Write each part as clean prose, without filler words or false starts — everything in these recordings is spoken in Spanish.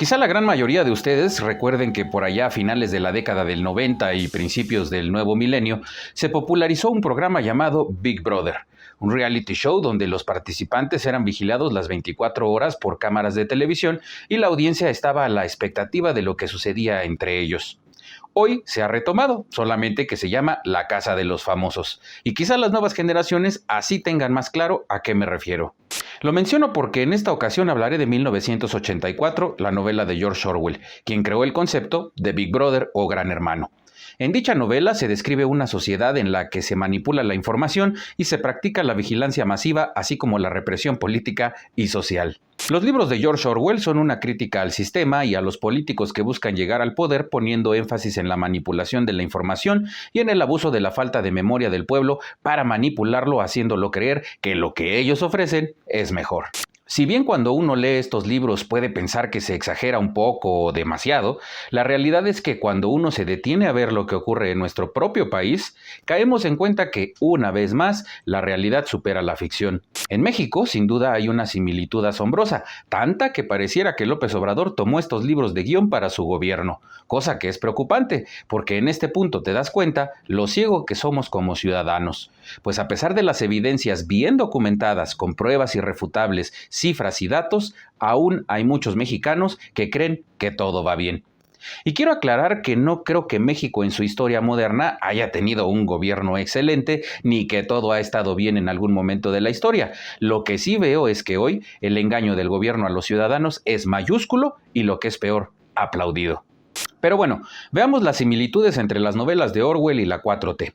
Quizá la gran mayoría de ustedes recuerden que por allá a finales de la década del 90 y principios del nuevo milenio se popularizó un programa llamado Big Brother, un reality show donde los participantes eran vigilados las 24 horas por cámaras de televisión y la audiencia estaba a la expectativa de lo que sucedía entre ellos. Hoy se ha retomado, solamente que se llama La Casa de los Famosos, y quizá las nuevas generaciones así tengan más claro a qué me refiero. Lo menciono porque en esta ocasión hablaré de 1984, la novela de George Orwell, quien creó el concepto de Big Brother o Gran Hermano. En dicha novela se describe una sociedad en la que se manipula la información y se practica la vigilancia masiva, así como la represión política y social. Los libros de George Orwell son una crítica al sistema y a los políticos que buscan llegar al poder poniendo énfasis en la manipulación de la información y en el abuso de la falta de memoria del pueblo para manipularlo haciéndolo creer que lo que ellos ofrecen es mejor. Si bien cuando uno lee estos libros puede pensar que se exagera un poco o demasiado, la realidad es que cuando uno se detiene a ver lo que ocurre en nuestro propio país, caemos en cuenta que, una vez más, la realidad supera la ficción. En México, sin duda, hay una similitud asombrosa, tanta que pareciera que López Obrador tomó estos libros de guión para su gobierno, cosa que es preocupante, porque en este punto te das cuenta lo ciego que somos como ciudadanos. Pues a pesar de las evidencias bien documentadas, con pruebas irrefutables, cifras y datos, aún hay muchos mexicanos que creen que todo va bien. Y quiero aclarar que no creo que México en su historia moderna haya tenido un gobierno excelente, ni que todo ha estado bien en algún momento de la historia. Lo que sí veo es que hoy el engaño del gobierno a los ciudadanos es mayúsculo y, lo que es peor, aplaudido. Pero bueno, veamos las similitudes entre las novelas de Orwell y la 4T.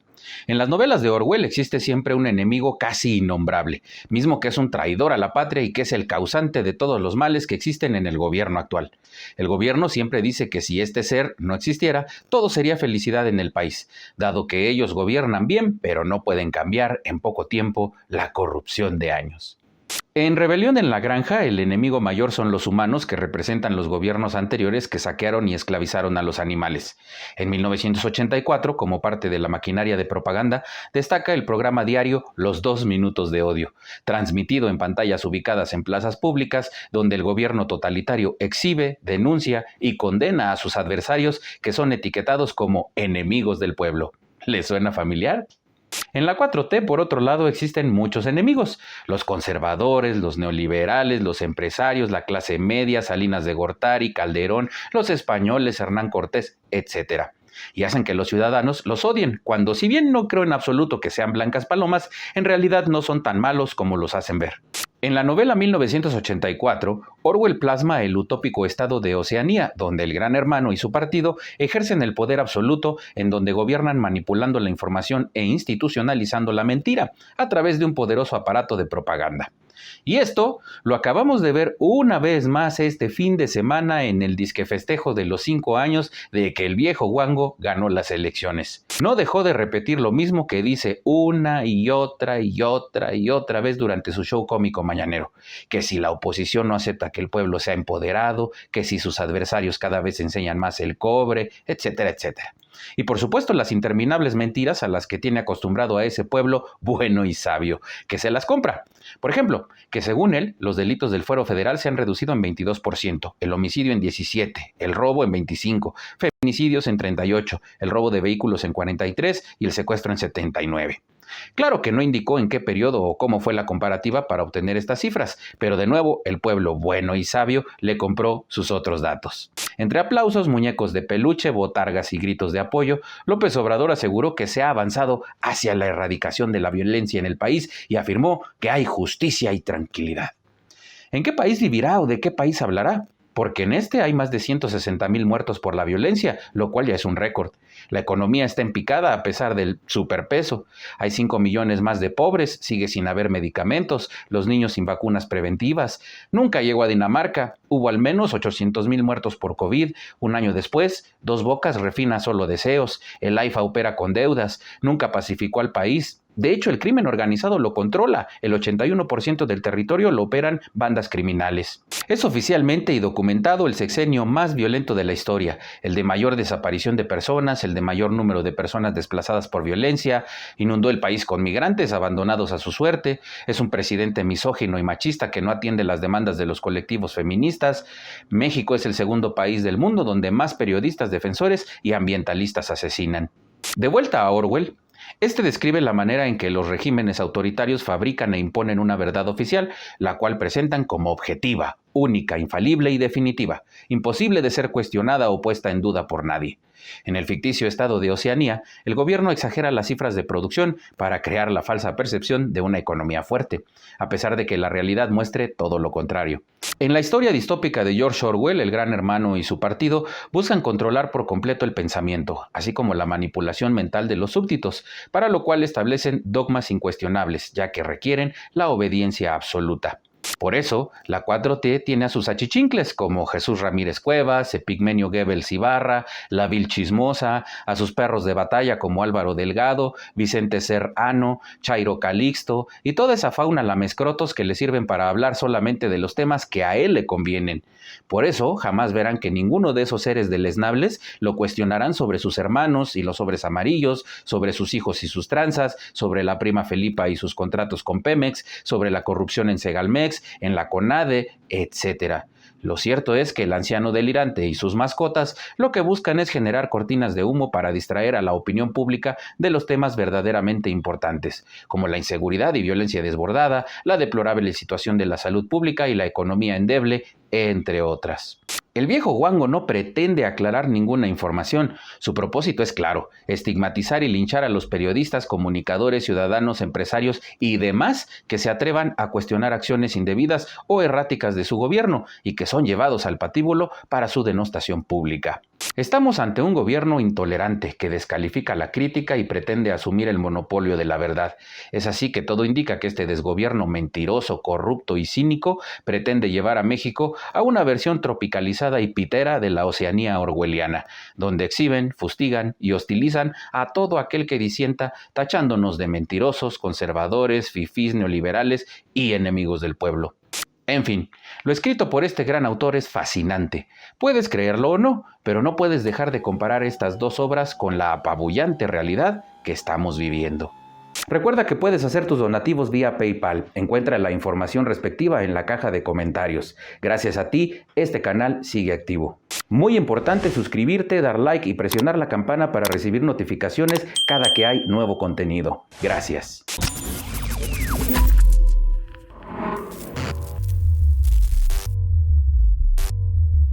En las novelas de Orwell existe siempre un enemigo casi innombrable, mismo que es un traidor a la patria y que es el causante de todos los males que existen en el gobierno actual. El gobierno siempre dice que si este ser no existiera, todo sería felicidad en el país, dado que ellos gobiernan bien, pero no pueden cambiar en poco tiempo la corrupción de años. En Rebelión en la Granja, el enemigo mayor son los humanos que representan los gobiernos anteriores que saquearon y esclavizaron a los animales. En 1984, como parte de la maquinaria de propaganda, destaca el programa diario Los 2 Minutos de Odio, transmitido en pantallas ubicadas en plazas públicas, donde el gobierno totalitario exhibe, denuncia y condena a sus adversarios que son etiquetados como enemigos del pueblo. ¿Les suena familiar? En la 4T, por otro lado, existen muchos enemigos: los conservadores, los neoliberales, los empresarios, la clase media, Salinas de Gortari, Calderón, los españoles, Hernán Cortés, etc. Y hacen que los ciudadanos los odien, cuando, si bien no creo en absoluto que sean blancas palomas, en realidad no son tan malos como los hacen ver. En la novela 1984, Orwell plasma el utópico estado de Oceanía, donde el Gran Hermano y su partido ejercen el poder absoluto, en donde gobiernan manipulando la información e institucionalizando la mentira a través de un poderoso aparato de propaganda. Y esto lo acabamos de ver una vez más este fin de semana en el disque festejo de los 5 años de que el viejo guango ganó las elecciones. No dejó de repetir lo mismo que dice una y otra y otra y otra vez durante su show cómico mañanero: que si la oposición no acepta que el pueblo sea empoderado, que si sus adversarios cada vez enseñan más el cobre, etcétera, etcétera. Y por supuesto las interminables mentiras a las que tiene acostumbrado a ese pueblo bueno y sabio, que se las compra. Por ejemplo, que según él, los delitos del fuero federal se han reducido en 22%, el homicidio en 17%, el robo en 25%, feminicidios en 38%, el robo de vehículos en 43% y el secuestro en 79%. Claro que no indicó en qué periodo o cómo fue la comparativa para obtener estas cifras, pero de nuevo el pueblo bueno y sabio le compró sus otros datos. Entre aplausos, muñecos de peluche, botargas y gritos de apoyo, López Obrador aseguró que se ha avanzado hacia la erradicación de la violencia en el país y afirmó que hay justicia y tranquilidad. ¿En qué país vivirá o de qué país hablará? Porque en este hay más de 160,000 muertos por la violencia, lo cual ya es un récord. La economía está en picada a pesar del superpeso. Hay 5 millones más de pobres, sigue sin haber medicamentos, los niños sin vacunas preventivas. Nunca llegó a Dinamarca, hubo al menos 800,000 muertos por COVID. Un año después, Dos Bocas refina solo deseos, el AIFA opera con deudas, nunca pacificó al país. De hecho, el crimen organizado lo controla. El 81% del territorio lo operan bandas criminales. Es oficialmente y documentado el sexenio más violento de la historia, el de mayor desaparición de personas, el de mayor número de personas desplazadas por violencia, inundó el país con migrantes abandonados a su suerte, es un presidente misógino y machista que no atiende las demandas de los colectivos feministas. México es el segundo país del mundo donde más periodistas, defensores y ambientalistas asesinan. De vuelta a Orwell, este describe la manera en que los regímenes autoritarios fabrican e imponen una verdad oficial, la cual presentan como objetiva, única, infalible y definitiva, imposible de ser cuestionada o puesta en duda por nadie. En el ficticio estado de Oceanía, el gobierno exagera las cifras de producción para crear la falsa percepción de una economía fuerte, a pesar de que la realidad muestre todo lo contrario. En la historia distópica de George Orwell, el Gran Hermano y su partido buscan controlar por completo el pensamiento, así como la manipulación mental de los súbditos, para lo cual establecen dogmas incuestionables, ya que requieren la obediencia absoluta. Por eso, la 4T tiene a sus achichincles como Jesús Ramírez Cuevas, Epigmenio Goebbels Ibarra, la Vil Chismosa, a sus perros de batalla como Álvaro Delgado, Vicente Serrano, Chairo Calixto y toda esa fauna lamescrotos que le sirven para hablar solamente de los temas que a él le convienen. Por eso, jamás verán que ninguno de esos seres deleznables lo cuestionarán sobre sus hermanos y los sobres amarillos, sobre sus hijos y sus tranzas, sobre la prima Felipa y sus contratos con Pemex, sobre la corrupción en Segalmex, en la CONADE, etc. Lo cierto es que el anciano delirante y sus mascotas lo que buscan es generar cortinas de humo para distraer a la opinión pública de los temas verdaderamente importantes, como la inseguridad y violencia desbordada, la deplorable situación de la salud pública y la economía endeble, entre otras. El viejo guango no pretende aclarar ninguna información. Su propósito es claro: estigmatizar y linchar a los periodistas, comunicadores, ciudadanos, empresarios y demás que se atrevan a cuestionar acciones indebidas o erráticas de su gobierno y que son llevados al patíbulo para su denostación pública. Estamos ante un gobierno intolerante que descalifica la crítica y pretende asumir el monopolio de la verdad. Es así que todo indica que este desgobierno mentiroso, corrupto y cínico pretende llevar a México a una versión tropicalizada y pitera de la Oceanía orwelliana, donde exhiben, fustigan y hostilizan a todo aquel que disienta, tachándonos de mentirosos, conservadores, fifís, neoliberales y enemigos del pueblo. En fin, lo escrito por este gran autor es fascinante. Puedes creerlo o no, pero no puedes dejar de comparar estas dos obras con la apabullante realidad que estamos viviendo. Recuerda que puedes hacer tus donativos vía PayPal. Encuentra la información respectiva en la caja de comentarios. Gracias a ti, este canal sigue activo. Muy importante suscribirte, dar like y presionar la campana para recibir notificaciones cada que hay nuevo contenido. Gracias.